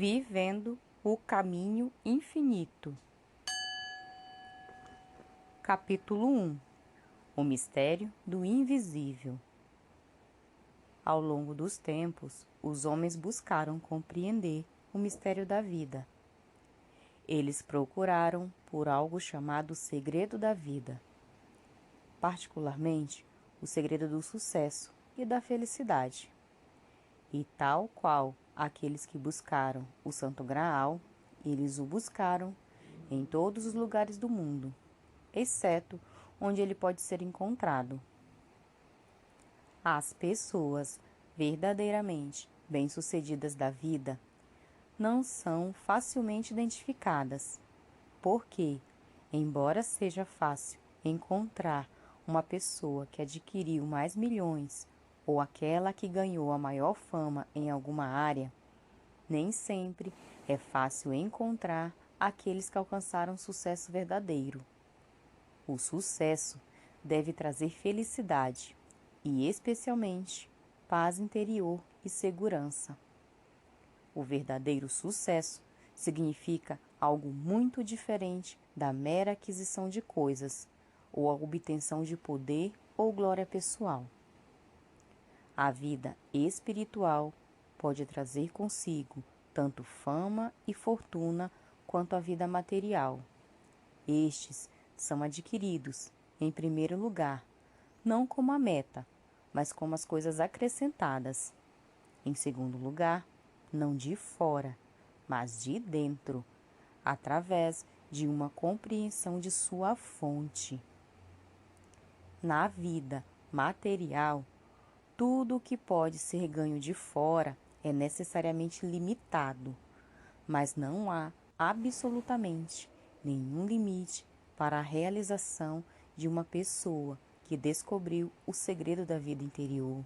Vivendo o Caminho Infinito. Capítulo 1. O Mistério do Invisível. Ao longo dos tempos, os homens buscaram compreender o mistério da vida. Eles procuraram por algo chamado segredo da vida, particularmente o segredo do sucesso e da felicidade. E tal qual aqueles que buscaram o Santo Graal, eles o buscaram em todos os lugares do mundo, exceto onde ele pode ser encontrado. As pessoas verdadeiramente bem-sucedidas da vida não são facilmente identificadas, porque, embora seja fácil encontrar uma pessoa que adquiriu mais milhões ou aquela que ganhou a maior fama em alguma área, nem sempre é fácil encontrar aqueles que alcançaram sucesso verdadeiro. O sucesso deve trazer felicidade e, especialmente, paz interior e segurança. O verdadeiro sucesso significa algo muito diferente da mera aquisição de coisas ou a obtenção de poder ou glória pessoal. A vida espiritual pode trazer consigo tanto fama e fortuna quanto a vida material. Estes são adquiridos, em primeiro lugar, não como a meta, mas como as coisas acrescentadas. Em segundo lugar, não de fora, mas de dentro, através de uma compreensão de sua fonte. Na vida material, tudo o que pode ser ganho de fora é necessariamente limitado, mas não há absolutamente nenhum limite para a realização de uma pessoa que descobriu o segredo da vida interior.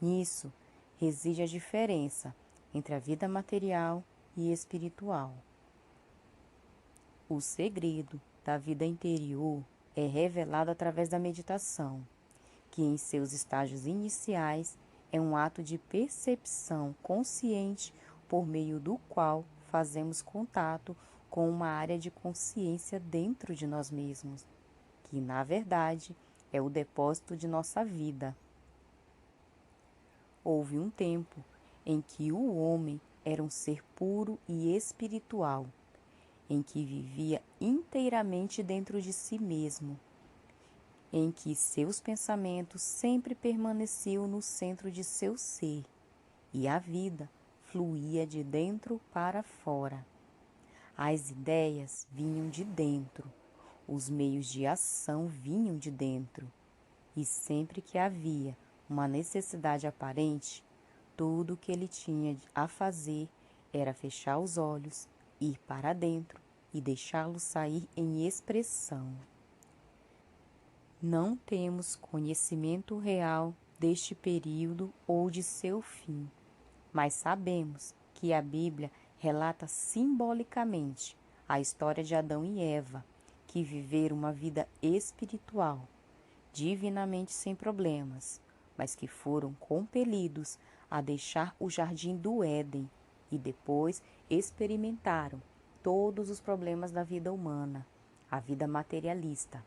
Nisso reside a diferença entre a vida material e espiritual. O segredo da vida interior é revelado através da meditação, que em seus estágios iniciais é um ato de percepção consciente por meio do qual fazemos contato com uma área de consciência dentro de nós mesmos, que na verdade é o depósito de nossa vida. Houve um tempo em que o homem era um ser puro e espiritual, em que vivia inteiramente dentro de si mesmo, em que seus pensamentos sempre permaneciam no centro de seu ser e a vida fluía de dentro para fora. As ideias vinham de dentro, os meios de ação vinham de dentro, e sempre que havia uma necessidade aparente, tudo o que ele tinha a fazer era fechar os olhos, ir para dentro e deixá-lo sair em expressão. Não temos conhecimento real deste período ou de seu fim, mas sabemos que a Bíblia relata simbolicamente a história de Adão e Eva, que viveram uma vida espiritual, divinamente sem problemas, mas que foram compelidos a deixar o jardim do Éden e depois experimentaram todos os problemas da vida humana, a vida materialista.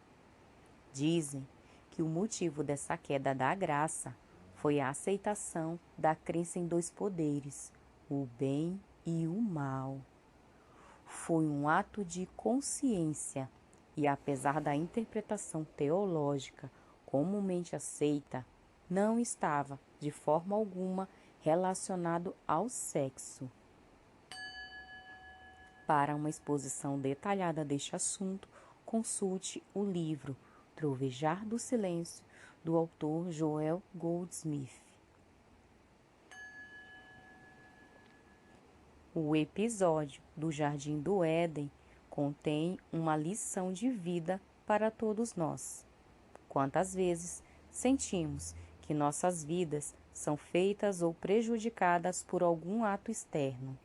Dizem que o motivo dessa queda da graça foi a aceitação da crença em dois poderes, o bem e o mal. Foi um ato de consciência e, apesar da interpretação teológica comumente aceita, não estava, de forma alguma, relacionado ao sexo. Para uma exposição detalhada deste assunto, consulte o livro Trovejar do Silêncio, do autor Joel Goldsmith. O episódio do Jardim do Éden contém uma lição de vida para todos nós. Quantas vezes sentimos que nossas vidas são feitas ou prejudicadas por algum ato externo?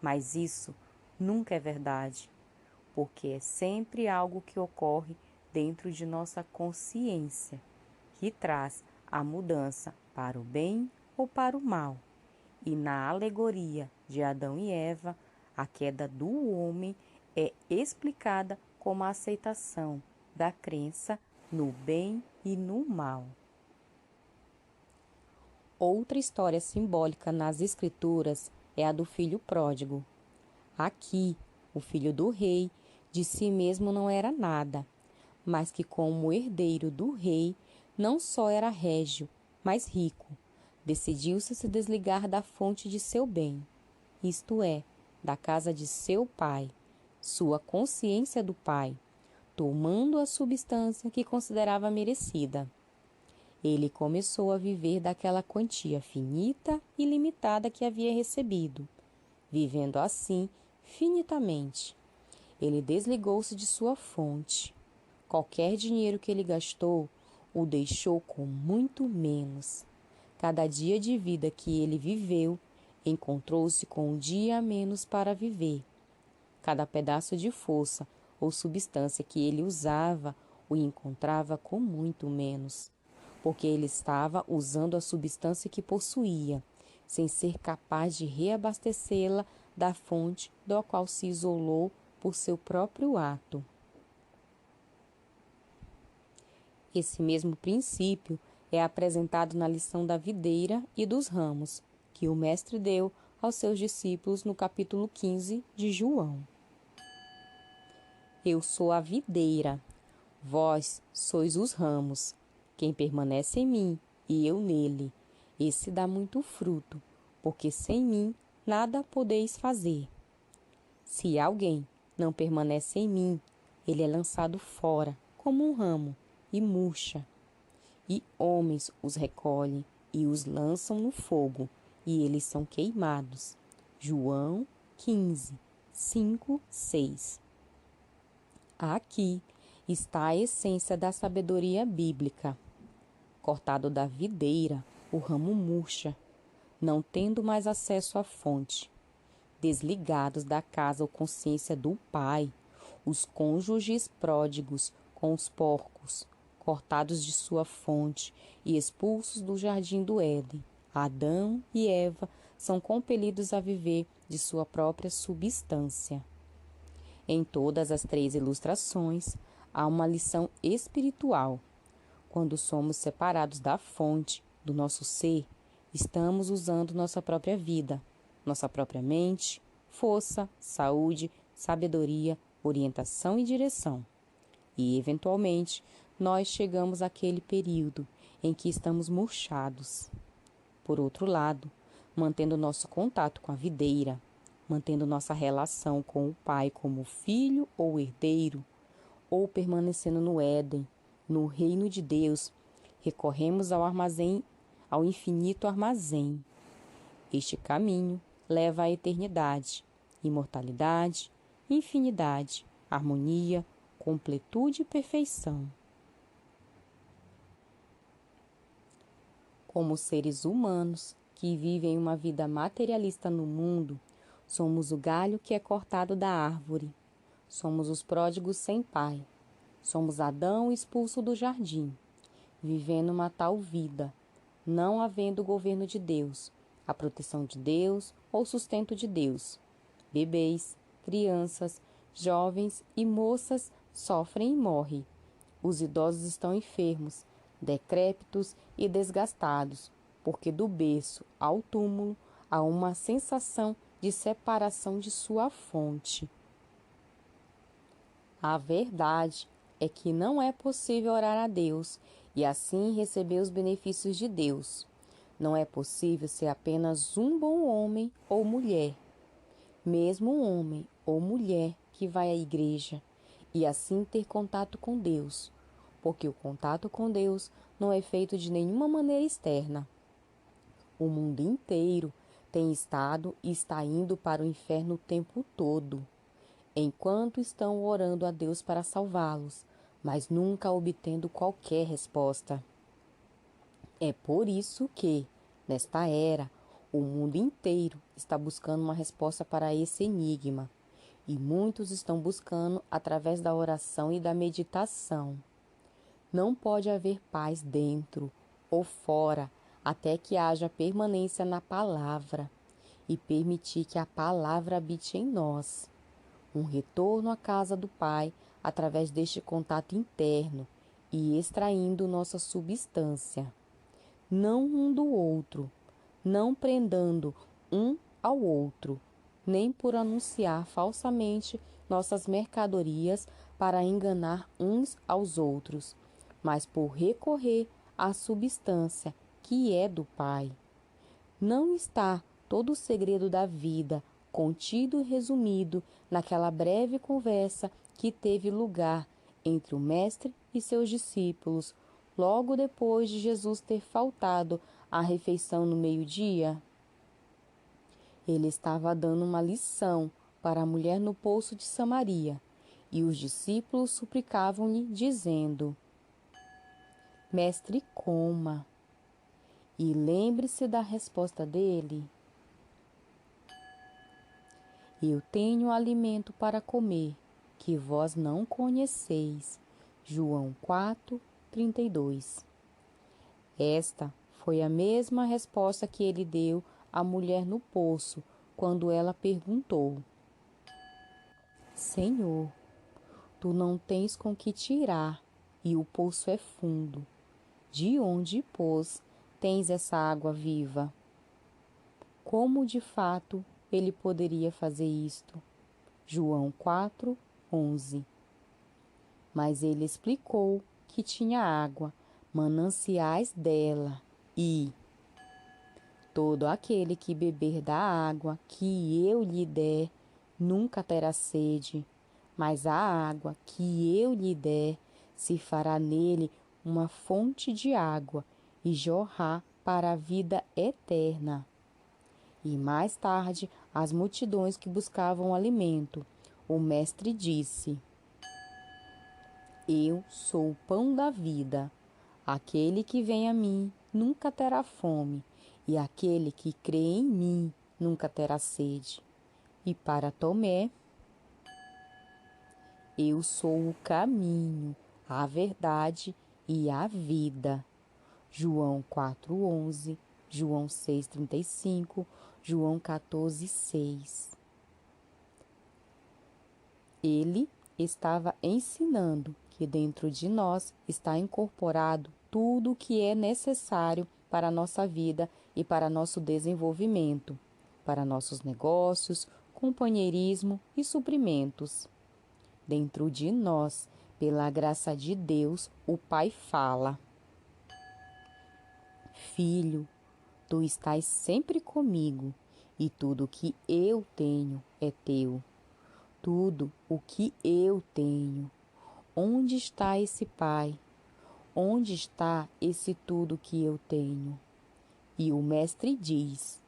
Mas isso nunca é verdade, porque é sempre algo que ocorre dentro de nossa consciência, que traz a mudança para o bem ou para o mal, E na alegoria de Adão e Eva, a queda do homem é explicada como a aceitação da crença no bem e no mal. Outra história simbólica nas Escrituras é a do filho pródigo. Aqui, o filho do rei de si mesmo não era nada, mas que, como herdeiro do rei, não só era régio, mas rico. Decidiu-se se desligar da fonte de seu bem, isto é, da casa de seu pai, sua consciência do pai, tomando a substância que considerava merecida. Ele começou a viver daquela quantia finita e limitada que havia recebido, vivendo assim finitamente. Ele desligou-se de sua fonte. Qualquer dinheiro que ele gastou o deixou com muito menos. Cada dia de vida que ele viveu encontrou-se com um dia a menos para viver. Cada pedaço de força ou substância que ele usava o encontrava com muito menos, porque ele estava usando a substância que possuía, sem ser capaz de reabastecê-la da fonte do qual se isolou por seu próprio ato. Esse mesmo princípio é apresentado na lição da videira e dos ramos, que o Mestre deu aos seus discípulos no capítulo 15 de João. Eu sou a videira, vós sois os ramos. Quem permanece em mim e eu nele, esse dá muito fruto, porque sem mim nada podeis fazer. Se alguém não permanece em mim, ele é lançado fora, como um ramo, e murcha. E homens os recolhem e os lançam no fogo, e eles são queimados. João 15, 5, 6. Aqui está a essência da sabedoria bíblica. Cortado da videira, o ramo murcha, não tendo mais acesso à fonte. Desligados da casa ou consciência do Pai, os cônjuges pródigos com os porcos, cortados de sua fonte e expulsos do jardim do Éden, Adão e Eva são compelidos a viver de sua própria substância. Em todas as 3 ilustrações, há uma lição espiritual. Quando somos separados da fonte do nosso ser, estamos usando nossa própria vida, nossa própria mente, força, saúde, sabedoria, orientação e direção. E, eventualmente, nós chegamos àquele período em que estamos murchados. Por outro lado, mantendo nosso contato com a videira, mantendo nossa relação com o Pai como filho ou herdeiro, ou permanecendo no Éden, no reino de Deus, recorremos ao infinito armazém. Este caminho leva à eternidade, imortalidade, infinidade, harmonia, completude e perfeição. Como seres humanos que vivem uma vida materialista no mundo, somos o galho que é cortado da árvore. Somos os pródigos sem pai. Somos Adão expulso do jardim, vivendo uma tal vida, não havendo o governo de Deus, a proteção de Deus ou sustento de Deus. Bebês, crianças, jovens e moças sofrem e morrem. Os idosos estão enfermos, decrépitos e desgastados, porque do berço ao túmulo há uma sensação de separação de sua fonte. A verdade é que não é possível orar a Deus e assim receber os benefícios de Deus. Não é possível ser apenas um bom homem ou mulher, mesmo um homem ou mulher que vai à igreja, e assim ter contato com Deus, porque o contato com Deus não é feito de nenhuma maneira externa. O mundo inteiro tem estado e está indo para o inferno o tempo todo, enquanto estão orando a Deus para salvá-los, mas nunca obtendo qualquer resposta. É por isso que, nesta era, o mundo inteiro está buscando uma resposta para esse enigma, e muitos estão buscando através da oração e da meditação. Não pode haver paz dentro ou fora até que haja permanência na palavra e permitir que a palavra habite em nós. Um retorno à casa do Pai através deste contato interno e extraindo nossa substância, não um do outro, não prendando um ao outro, nem por anunciar falsamente nossas mercadorias para enganar uns aos outros, mas por recorrer à substância que é do Pai. Não está todo o segredo da vida contido e resumido naquela breve conversa que teve lugar entre o Mestre e seus discípulos, logo depois de Jesus ter faltado à refeição no meio-dia? Ele estava dando uma lição para a mulher no poço de Samaria, e os discípulos suplicavam-lhe, dizendo: Mestre, coma. E lembre-se da resposta dele: Eu tenho alimento para comer, que vós não conheceis. João 4:32. Esta foi a mesma resposta que ele deu à mulher no poço, quando ela perguntou: Senhor, tu não tens com que tirar, e o poço é fundo. De onde, pois, tens essa água viva? Como de fato ele poderia fazer isto? João 4:11. Mas ele explicou que tinha água, mananciais dela, e todo aquele que beber da água que eu lhe der nunca terá sede, mas a água que eu lhe der se fará nele uma fonte de água e jorrar para a vida eterna. E mais tarde, as multidões que buscavam alimento, o Mestre disse: Eu sou o pão da vida. Aquele que vem a mim nunca terá fome, e aquele que crê em mim nunca terá sede. E para Tomé: Eu sou o caminho, a verdade e a vida. João 4:11, João 6:35, João 14:6. Ele estava ensinando que dentro de nós está incorporado tudo o que é necessário para a nossa vida e para nosso desenvolvimento, para nossos negócios, companheirismo e suprimentos. Dentro de nós, pela graça de Deus, o Pai fala: Filho, tu estás sempre comigo, e tudo o que eu tenho é teu. Tudo o que eu tenho. Onde está esse Pai? Onde está esse tudo que eu tenho? E o Mestre diz: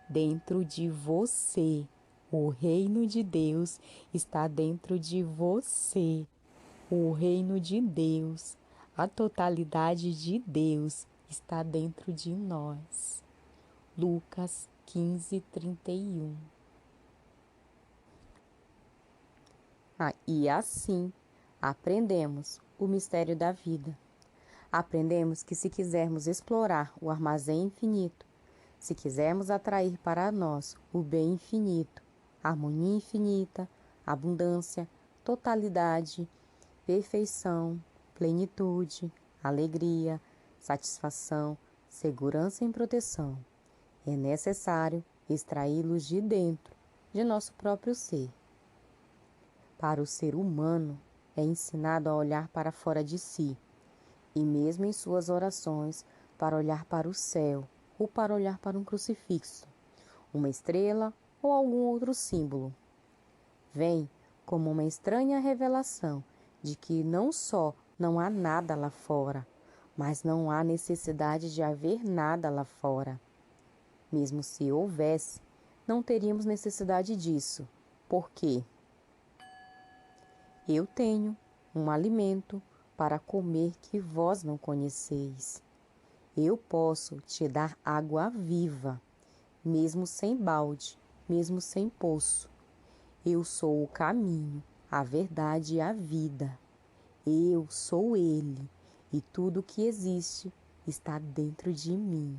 Dentro de você. O reino de Deus está dentro de você. O reino de Deus, a totalidade de Deus está dentro de nós. Lucas 15:31. E assim aprendemos o mistério da vida. Aprendemos que se quisermos explorar o armazém infinito, se quisermos atrair para nós o bem infinito, harmonia infinita, abundância, totalidade, perfeição, plenitude, alegria, satisfação, segurança e proteção, é necessário extraí-los de dentro de nosso próprio ser. Para o ser humano, é ensinado a olhar para fora de si, e mesmo em suas orações, para olhar para o céu ou para olhar para um crucifixo, uma estrela ou algum outro símbolo. Vem como uma estranha revelação de que não só não há nada lá fora, mas não há necessidade de haver nada lá fora. Mesmo se houvesse, não teríamos necessidade disso. Por quê? Eu tenho um alimento para comer que vós não conheceis. Eu posso te dar água viva, mesmo sem balde, mesmo sem poço. Eu sou o caminho, a verdade e a vida. Eu sou Ele, e tudo que existe está dentro de mim.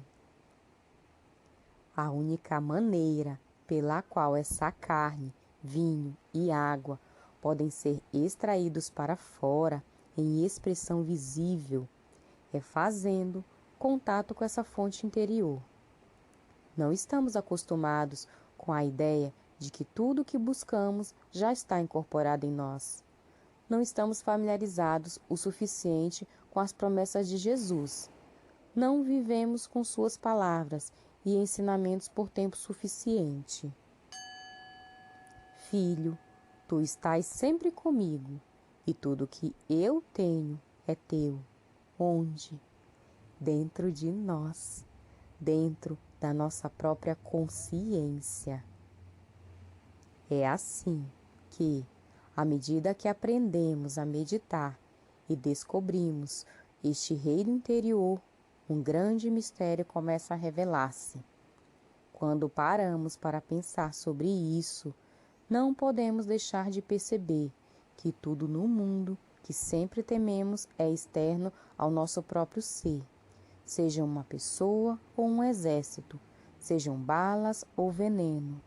A única maneira pela qual essa carne, vinho e água podem ser extraídos para fora em expressão visível é fazendo contato com essa fonte interior. Não estamos acostumados com a ideia de que tudo o que buscamos já está incorporado em nós. Não estamos familiarizados o suficiente com as promessas de Jesus. Não vivemos com suas palavras e ensinamentos por tempo suficiente. Filho, tu estás sempre comigo, e tudo que eu tenho é teu. Onde? Dentro de nós, dentro da nossa própria consciência. É assim que, à medida que aprendemos a meditar e descobrimos este reino interior, um grande mistério começa a revelar-se. Quando paramos para pensar sobre isso, não podemos deixar de perceber que tudo no mundo que sempre tememos é externo ao nosso próprio ser, seja uma pessoa ou um exército, sejam balas ou veneno,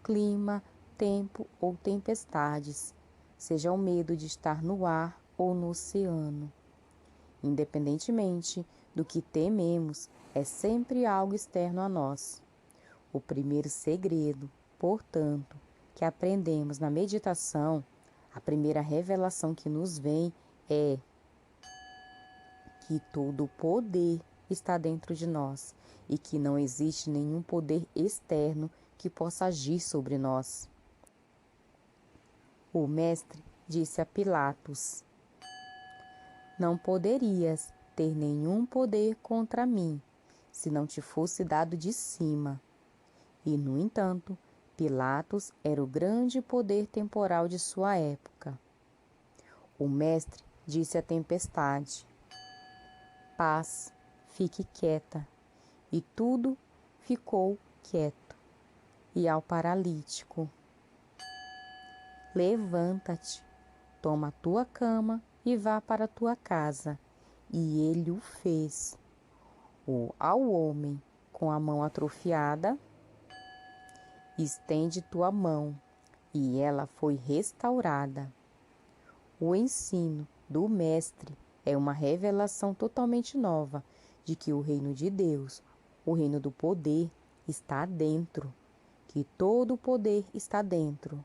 clima, tempo ou tempestades, seja o medo de estar no ar ou no oceano. Independentemente do que tememos, é sempre algo externo a nós. O primeiro segredo, portanto, que aprendemos na meditação, a primeira revelação que nos vem é que todo o poder está dentro de nós e que não existe nenhum poder externo que possa agir sobre nós. O mestre disse a Pilatos: não poderias ter nenhum poder contra mim, se não te fosse dado de cima. E, no entanto, Pilatos era o grande poder temporal de sua época. O mestre disse à tempestade: paz, fique quieta. E tudo ficou quieto. E ao paralítico: levanta-te, toma a tua cama e vá para a tua casa. E ele o fez. Ou ao homem com a mão atrofiada: estende tua mão, e ela foi restaurada. O ensino do mestre é uma revelação totalmente nova de que o reino de Deus, o reino do poder, está dentro, que todo o poder está dentro.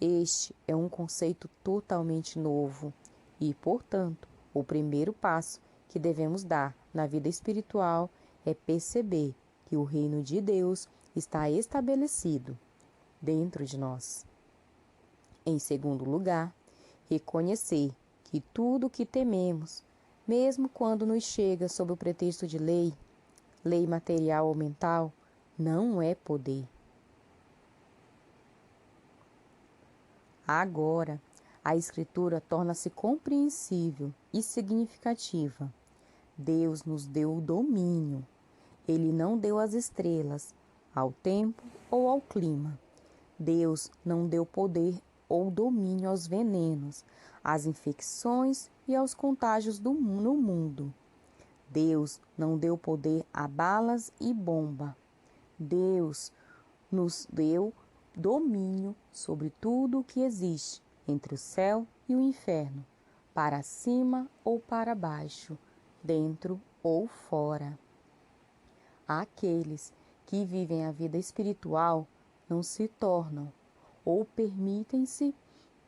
Este é um conceito totalmente novo e, portanto, o primeiro passo que devemos dar na vida espiritual é perceber que o reino de Deus está estabelecido dentro de nós. Em segundo lugar, reconhecer que tudo o que tememos, mesmo quando nos chega sob o pretexto de lei material ou mental, não é poder. Agora, a Escritura torna-se compreensível e significativa. Deus nos deu o domínio. Ele não deu as estrelas, ao tempo ou ao clima. Deus não deu poder ou domínio aos venenos, às infecções e aos contágios no mundo. Deus não deu poder a balas e bomba. Deus nos deu domínio sobre tudo o que existe entre o céu e o inferno, para cima ou para baixo, dentro ou fora. Aqueles que vivem a vida espiritual não se tornam ou permitem-se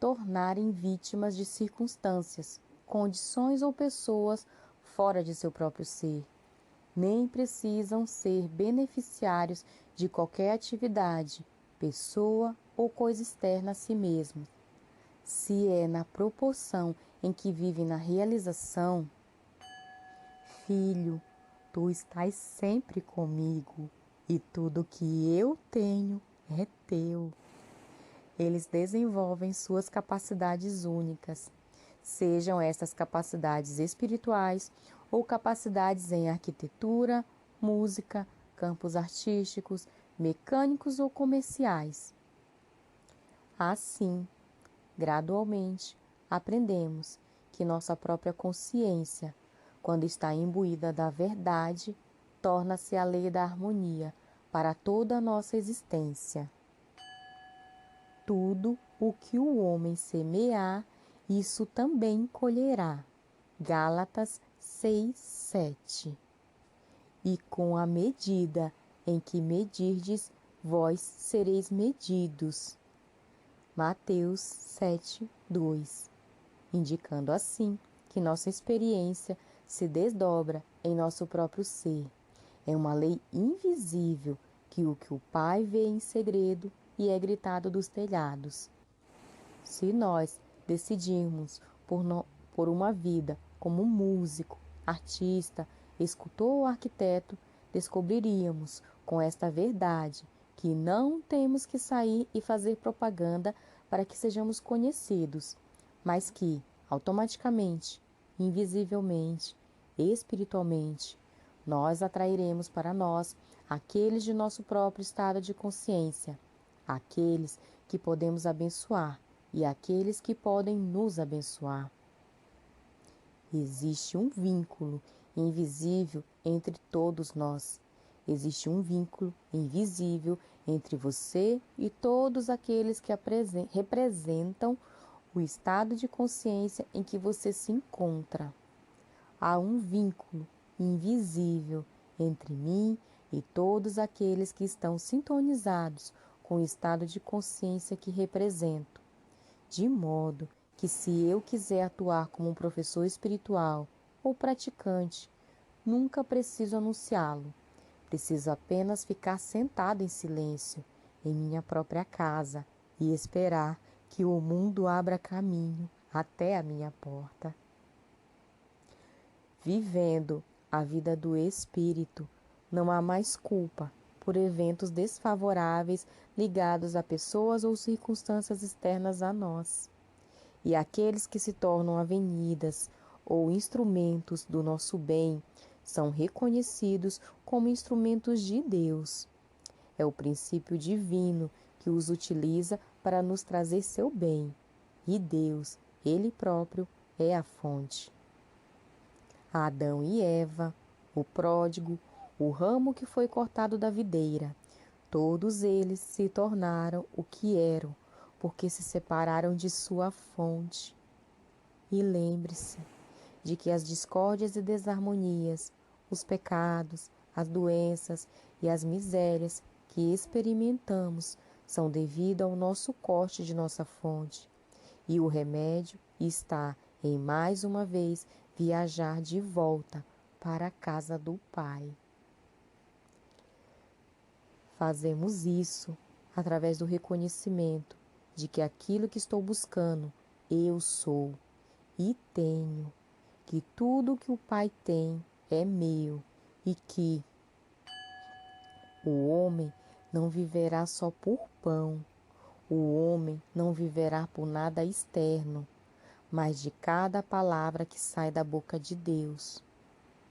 tornarem vítimas de circunstâncias, condições ou pessoas fora de seu próprio ser. Nem precisam ser beneficiários de qualquer atividade, pessoa ou coisa externa a si mesmos. Se é na proporção em que vivem na realização, filho, tu estás sempre comigo e tudo que eu tenho é teu. Eles desenvolvem suas capacidades únicas, sejam estas capacidades espirituais ou capacidades em arquitetura, música, campos artísticos, mecânicos ou comerciais. Assim, gradualmente, aprendemos que nossa própria consciência quando está imbuída da verdade, torna-se a lei da harmonia para toda a nossa existência. Tudo o que o homem semear, isso também colherá. Gálatas 6:7. E com a medida em que medirdes, vós sereis medidos. Mateus 7:2. Indicando assim que nossa experiência se desdobra em nosso próprio ser. É uma lei invisível que o Pai vê em segredo e é gritado dos telhados. Se nós decidirmos por uma vida como músico, artista, escultor ou arquiteto, descobriríamos com esta verdade que não temos que sair e fazer propaganda para que sejamos conhecidos, mas que, automaticamente, invisivelmente, espiritualmente, nós atrairemos para nós aqueles de nosso próprio estado de consciência, aqueles que podemos abençoar e aqueles que podem nos abençoar. Existe um vínculo invisível entre todos nós. Existe um vínculo invisível entre você e todos aqueles que representam o estado de consciência em que você se encontra. Há um vínculo invisível entre mim e todos aqueles que estão sintonizados com o estado de consciência que represento. De modo que, se eu quiser atuar como um professor espiritual ou praticante, nunca preciso anunciá-lo. Preciso apenas ficar sentado em silêncio em minha própria casa e esperar que o mundo abra caminho até a minha porta. Vivendo a vida do espírito, não há mais culpa por eventos desfavoráveis ligados a pessoas ou circunstâncias externas a nós. E aqueles que se tornam avenidas ou instrumentos do nosso bem são reconhecidos como instrumentos de Deus. É o princípio divino que os utiliza para nos trazer seu bem. E Deus, Ele próprio, é a fonte. Adão e Eva, o pródigo, o ramo que foi cortado da videira, todos eles se tornaram o que eram, porque se separaram de sua fonte. E lembre-se de que as discórdias e desarmonias, os pecados, as doenças e as misérias que experimentamos são devido ao nosso corte de nossa fonte. E o remédio está em mais uma vez viajar de volta para a casa do Pai. Fazemos isso através do reconhecimento de que aquilo que estou buscando, eu sou e tenho, que tudo que o Pai tem é meu e que o homem não viverá só por pão, o homem não viverá por nada externo, mas de cada palavra que sai da boca de Deus.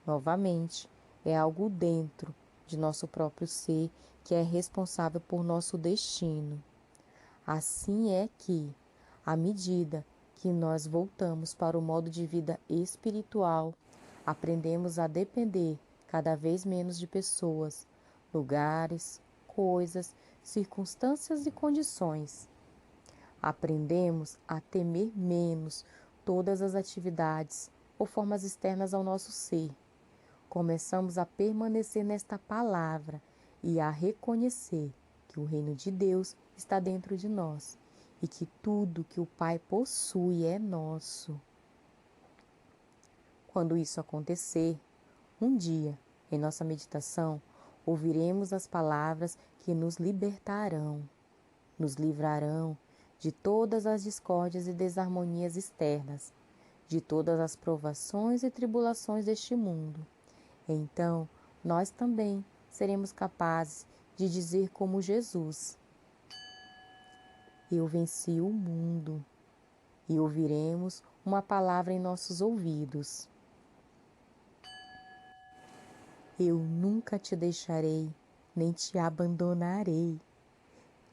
Novamente, é algo dentro de nosso próprio ser que é responsável por nosso destino. Assim é que, à medida que nós voltamos para o modo de vida espiritual, aprendemos a depender cada vez menos de pessoas, lugares, coisas, circunstâncias e condições. Aprendemos a temer menos todas as atividades ou formas externas ao nosso ser. Começamos a permanecer nesta palavra e a reconhecer que o reino de Deus está dentro de nós e que tudo que o Pai possui é nosso. Quando isso acontecer, um dia, em nossa meditação, ouviremos as palavras que nos libertarão, nos livrarão de todas as discórdias e desarmonias externas, de todas as provações e tribulações deste mundo. Então, nós também seremos capazes de dizer como Jesus: eu venci o mundo. E ouviremos uma palavra em nossos ouvidos: eu nunca te deixarei, nem te abandonarei.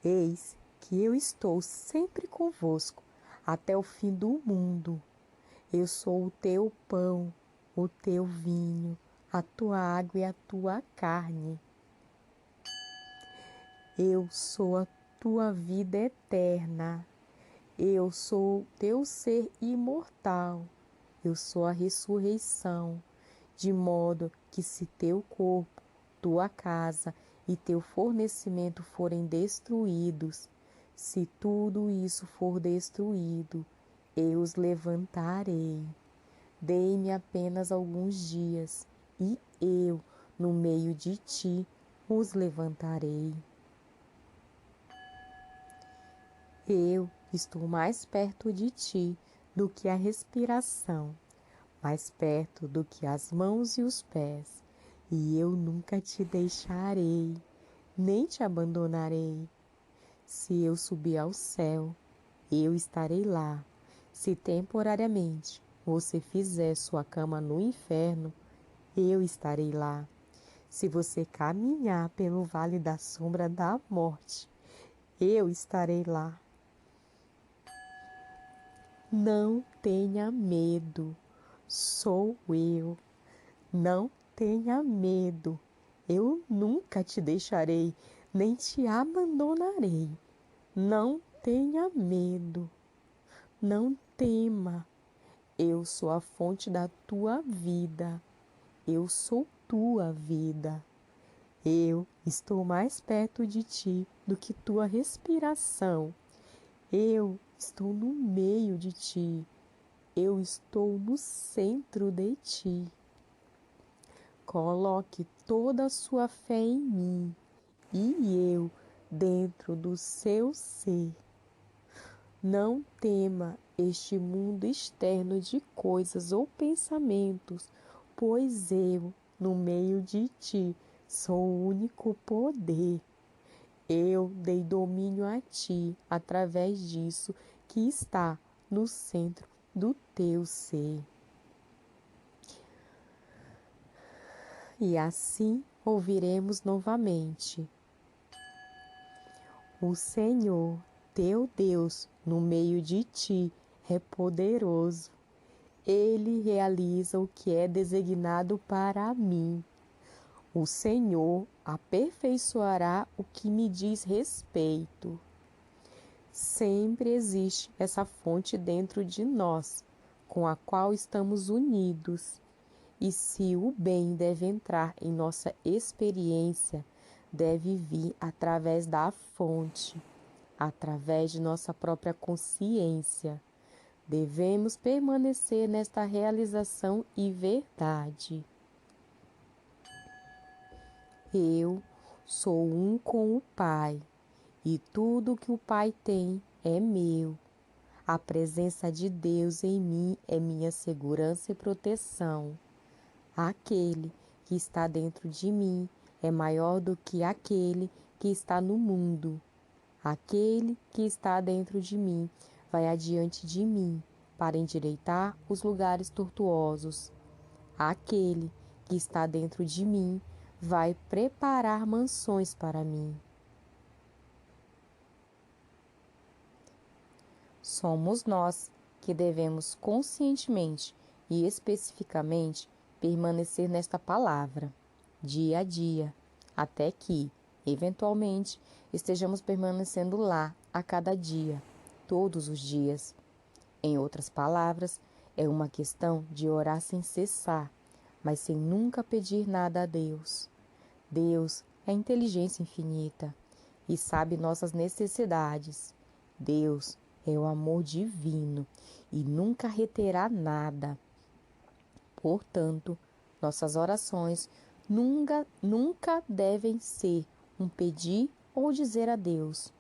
Eis que eu estou sempre convosco, até o fim do mundo. Eu sou o teu pão, o teu vinho, a tua água e a tua carne. Eu sou a tua vida eterna. Eu sou teu ser imortal. Eu sou a ressurreição, de modo que se teu corpo, tua casa e teu fornecimento forem destruídos, se tudo isso for destruído, eu os levantarei. Dei-me apenas alguns dias, e eu, no meio de ti, os levantarei. Eu estou mais perto de ti do que a respiração, mais perto do que as mãos e os pés, e eu nunca te deixarei, nem te abandonarei. Se eu subir ao céu, eu estarei lá. Se temporariamente você fizer sua cama no inferno, eu estarei lá. Se você caminhar pelo vale da sombra da morte, eu estarei lá. Não tenha medo, sou eu. Não tenha medo, eu nunca te deixarei, nem te abandonarei. Não tenha medo, não tema. Eu sou a fonte da tua vida. Eu sou tua vida. Eu estou mais perto de ti do que tua respiração. Eu estou no meio de ti. Eu estou no centro de ti. Coloque toda a sua fé em mim e eu dentro do seu ser. Não tema este mundo externo de coisas ou pensamentos, pois eu, no meio de ti, sou o único poder. Eu dei domínio a ti através disso que está no centro do teu ser. E assim ouviremos novamente: o Senhor, teu Deus, no meio de ti, é poderoso. Ele realiza o que é designado para mim. O Senhor aperfeiçoará o que me diz respeito. Sempre existe essa fonte dentro de nós, com a qual estamos unidos. E se o bem deve entrar em nossa experiência, deve vir através da fonte, através de nossa própria consciência. Devemos permanecer nesta realização e verdade. Eu sou um com o Pai, e tudo que o Pai tem é meu. A presença de Deus em mim é minha segurança e proteção. Aquele que está dentro de mim é maior do que aquele que está no mundo. Aquele que está dentro de mim vai adiante de mim para endireitar os lugares tortuosos. Aquele que está dentro de mim vai preparar mansões para mim. Somos nós que devemos conscientemente e especificamente permanecer nesta palavra, dia a dia, até que, eventualmente, estejamos permanecendo lá a cada dia, todos os dias. Em outras palavras, é uma questão de orar sem cessar, mas sem nunca pedir nada a Deus. Deus é inteligência infinita e sabe nossas necessidades. Deus é o amor divino e nunca reterá nada. Portanto, nossas orações nunca devem ser um pedir ou dizer a Deus.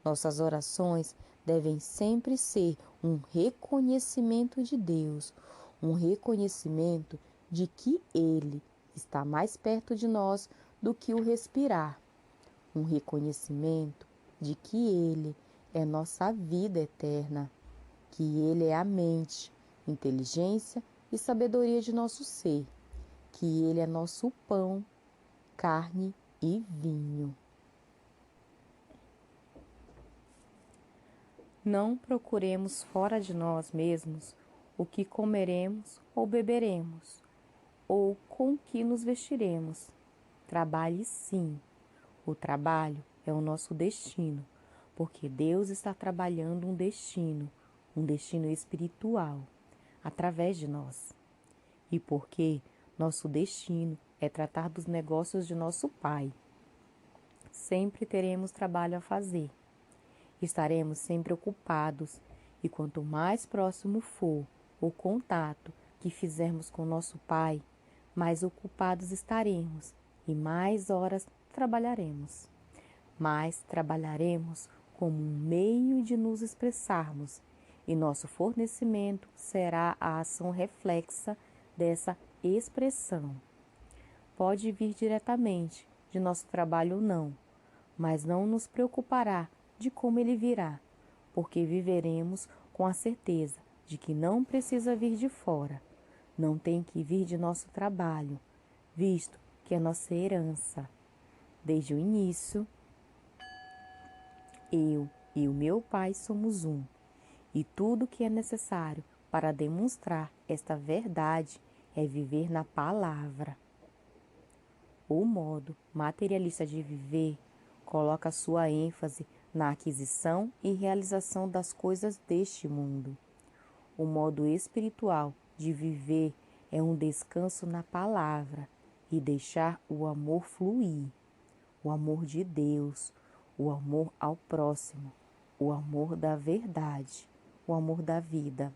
Nossas orações devem sempre ser um reconhecimento de Deus, um reconhecimento de que Ele está mais perto de nós do que o respirar, um reconhecimento de que Ele é nossa vida eterna, que Ele é a mente, inteligência e sabedoria de nosso ser, que Ele é nosso pão, carne e vinho. Não procuremos fora de nós mesmos o que comeremos ou beberemos, ou com que nos vestiremos. Trabalhe sim. O trabalho é o nosso destino, porque Deus está trabalhando um destino espiritual, através de nós. E porque nosso destino é tratar dos negócios de nosso Pai. Sempre teremos trabalho a fazer. Estaremos sempre ocupados, e quanto mais próximo for o contato que fizermos com nosso Pai, mais ocupados estaremos e mais horas trabalharemos. Mas trabalharemos como um meio de nos expressarmos, e nosso fornecimento será a ação reflexa dessa expressão. Pode vir diretamente de nosso trabalho ou não, mas não nos preocupará de como ele virá, porque viveremos com a certeza de que não precisa vir de fora, não tem que vir de nosso trabalho, visto que é nossa herança. Desde o início, eu e o meu Pai somos um, e tudo que é necessário para demonstrar esta verdade é viver na palavra. O modo materialista de viver coloca sua ênfase na aquisição e realização das coisas deste mundo. O modo espiritual de viver é um descanso na palavra e deixar o amor fluir, o amor de Deus, o amor ao próximo, o amor da verdade, o amor da vida.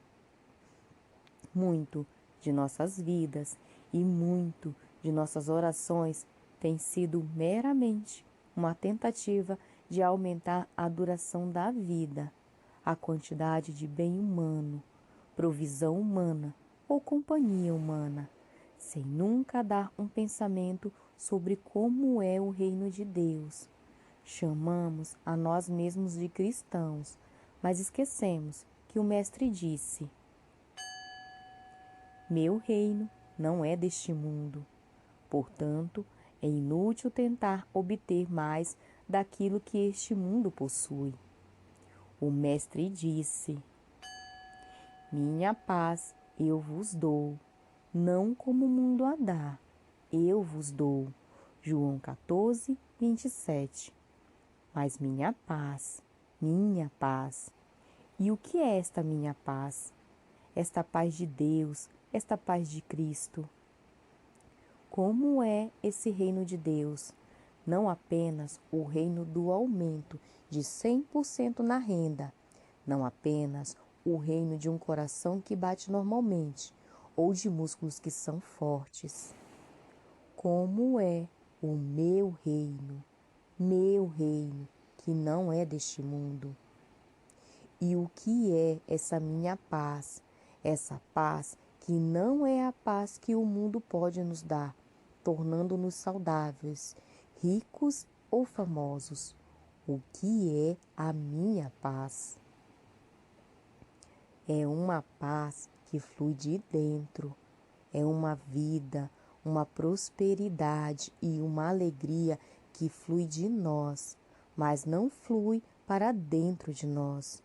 Muito de nossas vidas e muito de nossas orações tem sido meramente uma tentativa de aumentar a duração da vida, a quantidade de bem humano, provisão humana ou companhia humana, sem nunca dar um pensamento sobre como é o reino de Deus. Chamamos a nós mesmos de cristãos, mas esquecemos que o Mestre disse: meu reino não é deste mundo. Portanto, é inútil tentar obter mais daquilo que este mundo possui. O Mestre disse: minha paz eu vos dou, não como o mundo a dá, eu vos dou. João 14, 27. Mas minha paz. E o que é esta minha paz? Esta paz de Deus, esta paz de Cristo. Como é esse reino de Deus? Não apenas o reino do aumento de 100% na renda, não apenas o reino de um coração que bate normalmente ou de músculos que são fortes. Como é o meu reino que não é deste mundo? E o que é essa minha paz? Essa paz que não é a paz que o mundo pode nos dar, tornando-nos saudáveis, ricos ou famosos. O que é a minha paz? É uma paz que flui de dentro, é uma vida, uma prosperidade e uma alegria que flui de nós, mas não flui para dentro de nós.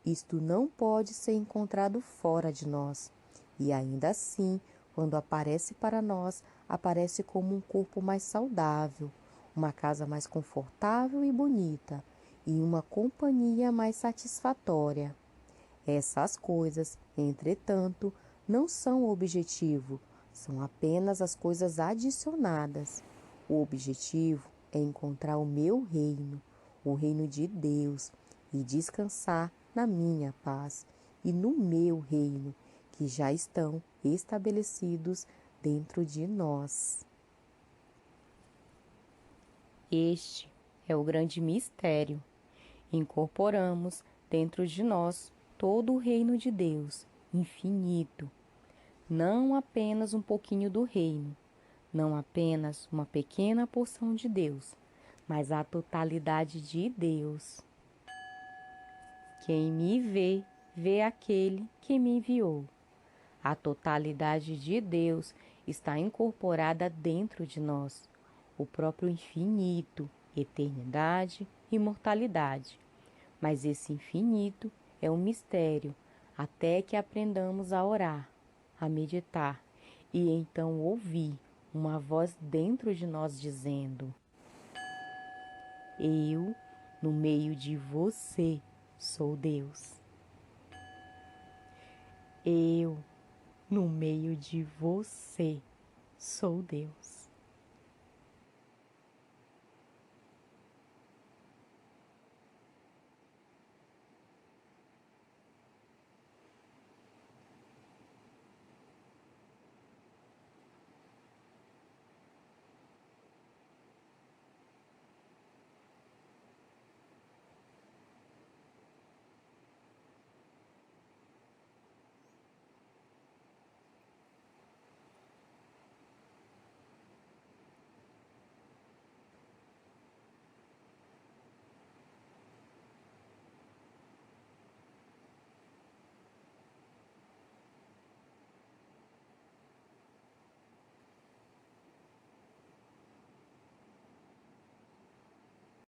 Isto não pode ser encontrado fora de nós, e ainda assim, quando aparece para nós, aparece como um corpo mais saudável, uma casa mais confortável e bonita, e uma companhia mais satisfatória. Essas coisas, entretanto, não são o objetivo, são apenas as coisas adicionadas. O objetivo é encontrar o meu reino, o reino de Deus, e descansar na minha paz e no meu reino, que já estão estabelecidos dentro de nós. Este é o grande mistério. Incorporamos dentro de nós todo o reino de Deus, infinito. Não apenas um pouquinho do reino, não apenas uma pequena porção de Deus, mas a totalidade de Deus. Quem me vê, vê aquele que me enviou. A totalidade de Deus está incorporada dentro de nós, o próprio infinito, eternidade e imortalidade. Mas esse infinito é um mistério, até que aprendamos a orar, a meditar e então ouvir uma voz dentro de nós dizendo: eu, no meio de você, sou Deus. Eu, no meio de você, sou Deus.